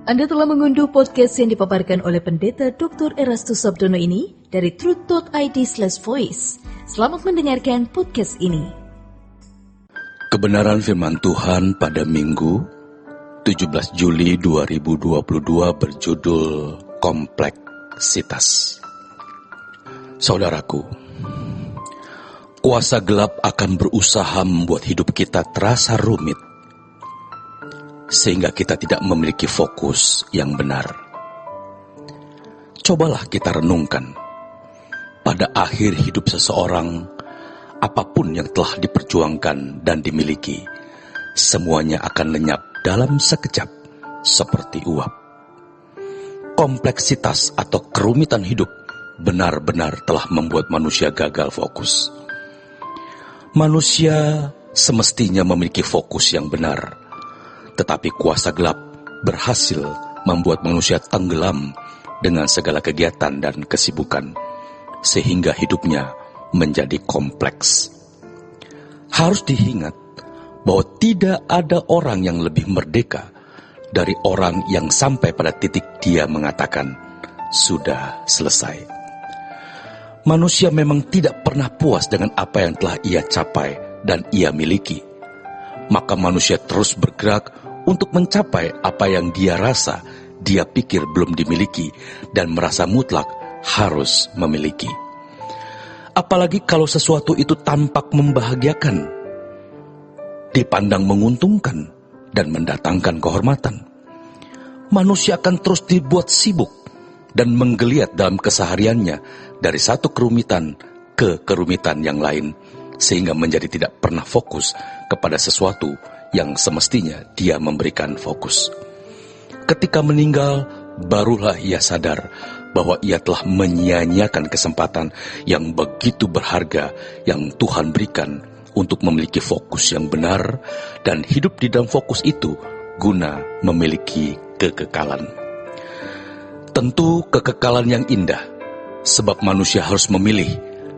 Anda telah mengunduh podcast yang dipaparkan oleh Pendeta Dr. Erastus Sabdono ini dari truth.id/voice. Selamat mendengarkan podcast ini. Kebenaran firman Tuhan pada Minggu 17 Juli 2022 berjudul Kompleksitas. Saudaraku, kuasa gelap akan berusaha membuat hidup kita terasa rumit, sehingga kita tidak memiliki fokus yang benar. Cobalah kita renungkan, pada akhir hidup seseorang, apapun yang telah diperjuangkan dan dimiliki, semuanya akan lenyap dalam sekejap, seperti uap. Kompleksitas atau kerumitan hidup benar-benar telah membuat manusia gagal fokus. Manusia semestinya memiliki fokus yang benar, tetapi kuasa gelap berhasil membuat manusia tenggelam dengan segala kegiatan dan kesibukan, sehingga hidupnya menjadi kompleks. Harus diingat bahwa tidak ada orang yang lebih merdeka dari orang yang sampai pada titik dia mengatakan, "Sudah selesai." Manusia memang tidak pernah puas dengan apa yang telah ia capai dan ia miliki. Maka manusia terus bergerak untuk mencapai apa yang dia rasa, dia pikir belum dimiliki, dan merasa mutlak harus memiliki. Apalagi kalau sesuatu itu tampak membahagiakan, dipandang menguntungkan, dan mendatangkan kehormatan. Manusia akan terus dibuat sibuk dan menggeliat dalam kesehariannya dari satu kerumitan ke kerumitan yang lain, sehingga menjadi tidak pernah fokus kepada sesuatu yang semestinya dia memberikan fokus. Ketika meninggal, barulah ia sadar bahwa ia telah menyia-nyiakan kesempatan yang begitu berharga yang Tuhan berikan untuk memiliki fokus yang benar dan hidup di dalam fokus itu guna memiliki kekekalan. Tentu kekekalan yang indah, sebab manusia harus memilih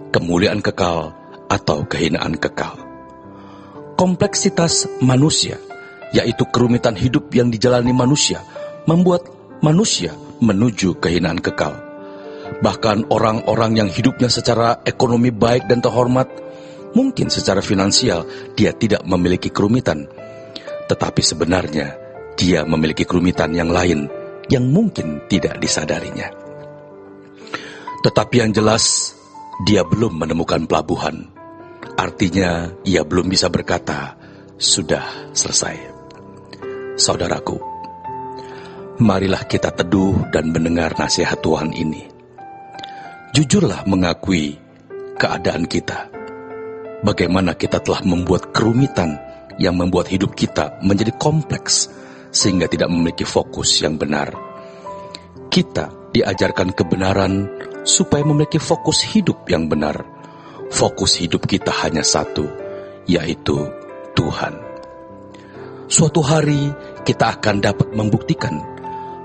kemuliaan kekal atau kehinaan kekal. Kompleksitas manusia, yaitu kerumitan hidup yang dijalani manusia, membuat manusia menuju kehinaan kekal. Bahkan orang-orang yang hidupnya secara ekonomi baik dan terhormat, mungkin secara finansial dia tidak memiliki kerumitan, tetapi sebenarnya dia memiliki kerumitan yang lain yang mungkin tidak disadarinya. Tetapi yang jelas, dia belum menemukan pelabuhan. Artinya, ia belum bisa berkata, "Sudah selesai." Saudaraku, marilah kita teduh dan mendengar nasihat Tuhan ini. Jujurlah mengakui keadaan kita. Bagaimana kita telah membuat kerumitan yang membuat hidup kita menjadi kompleks, sehingga tidak memiliki fokus yang benar. Kita diajarkan kebenaran supaya memiliki fokus hidup yang benar. Fokus hidup kita hanya satu, yaitu Tuhan. Suatu hari kita akan dapat membuktikan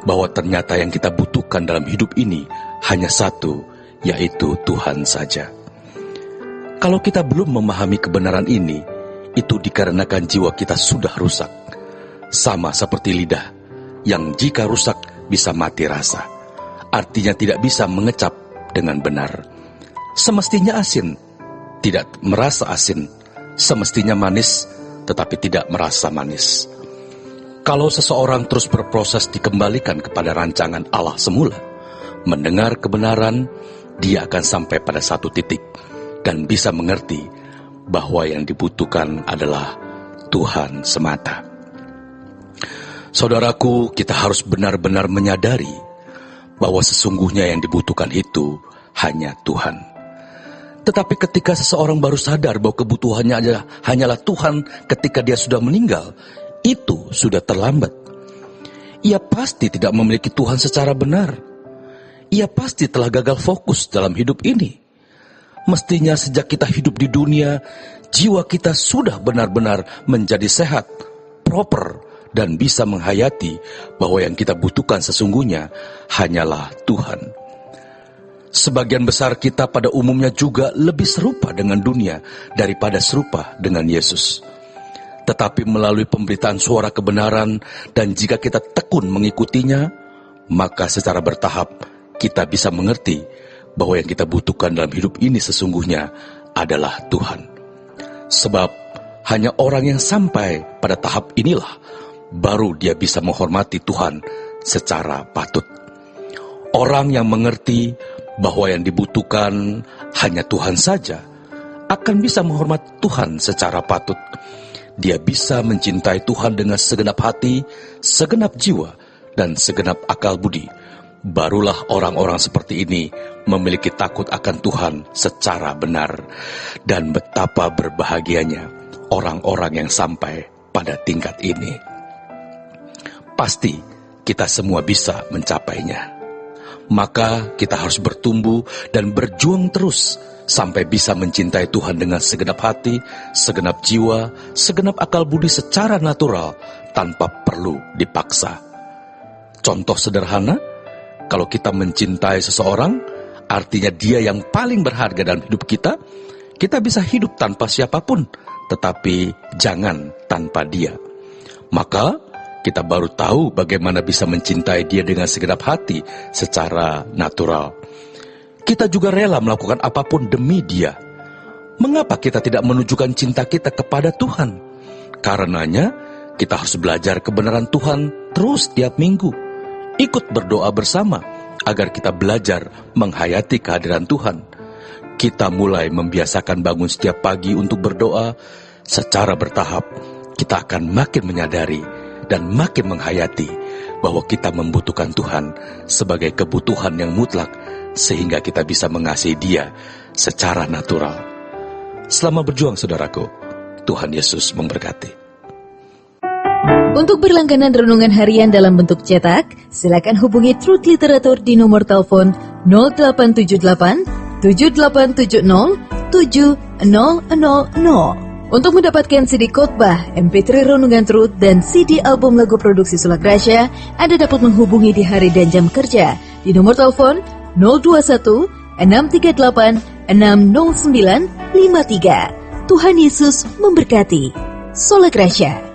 bahwa ternyata yang kita butuhkan dalam hidup ini hanya satu, yaitu Tuhan saja. Kalau kita belum memahami kebenaran ini, itu dikarenakan jiwa kita sudah rusak. Sama seperti lidah, yang jika rusak bisa mati rasa. Artinya tidak bisa mengecap dengan benar. Semestinya asin, tidak merasa asin. Semestinya manis, tetapi tidak merasa manis. Kalau seseorang terus berproses dikembalikan kepada rancangan Allah semula, mendengar kebenaran, dia akan sampai pada satu titik dan bisa mengerti bahwa yang dibutuhkan adalah Tuhan semata. Saudaraku, kita harus benar-benar menyadari bahwa sesungguhnya yang dibutuhkan itu hanya Tuhan. Tetapi ketika seseorang baru sadar bahwa kebutuhannya hanyalah Tuhan ketika dia sudah meninggal, itu sudah terlambat. Ia pasti tidak memiliki Tuhan secara benar. Ia pasti telah gagal fokus dalam hidup ini. Mestinya sejak kita hidup di dunia, jiwa kita sudah benar-benar menjadi sehat, proper, dan bisa menghayati bahwa yang kita butuhkan sesungguhnya hanyalah Tuhan. Sebagian besar kita pada umumnya juga lebih serupa dengan dunia daripada serupa dengan Yesus. tetapi melalui pemberitaan suara kebenaran, dan jika kita tekun mengikutinya, maka secara bertahap kita bisa mengerti bahwa yang kita butuhkan dalam hidup ini sesungguhnya adalah Tuhan. Sebab hanya orang yang sampai pada tahap inilah, baru dia bisa menghormati Tuhan secara patut. Orang yang mengerti bahwa yang dibutuhkan hanya Tuhan saja, akan bisa menghormati Tuhan secara patut. Dia bisa mencintai Tuhan dengan segenap hati, segenap jiwa, dan segenap akal budi. Barulah orang-orang seperti ini memiliki takut akan Tuhan secara benar. Dan betapa berbahagianya orang-orang yang sampai pada tingkat ini. Pasti kita semua bisa mencapainya. Maka kita harus bertumbuh dan berjuang terus sampai bisa mencintai Tuhan dengan segenap hati, segenap jiwa, segenap akal budi secara natural tanpa perlu dipaksa. Contoh sederhana, kalau kita mencintai seseorang, artinya dia yang paling berharga dalam hidup kita. Kita bisa hidup tanpa siapapun, tetapi jangan tanpa dia. Maka kita baru tahu bagaimana bisa mencintai dia dengan segenap hati secara natural. Kita juga rela melakukan apapun demi dia. Mengapa kita tidak menunjukkan cinta kita kepada Tuhan? Karenanya, kita harus belajar kebenaran Tuhan terus tiap minggu. Ikut berdoa bersama, agar kita belajar menghayati kehadiran Tuhan. Kita mulai membiasakan bangun setiap pagi untuk berdoa. Secara bertahap, kita akan makin menyadari dan makin menghayati bahwa kita membutuhkan Tuhan sebagai kebutuhan yang mutlak, sehingga kita bisa mengasihi Dia secara natural. Selamat berjuang saudaraku, Tuhan Yesus memberkati. Untuk berlangganan renungan harian dalam bentuk cetak, silakan hubungi Truth Literatur di nomor telepon 0878 7870 7000. Untuk mendapatkan CD khotbah, MP3 renungan Truth, dan CD album lagu produksi Sola Gracia, Anda dapat menghubungi di hari dan jam kerja di nomor telepon 021 638 60953. Tuhan Yesus memberkati. Sola Gracia.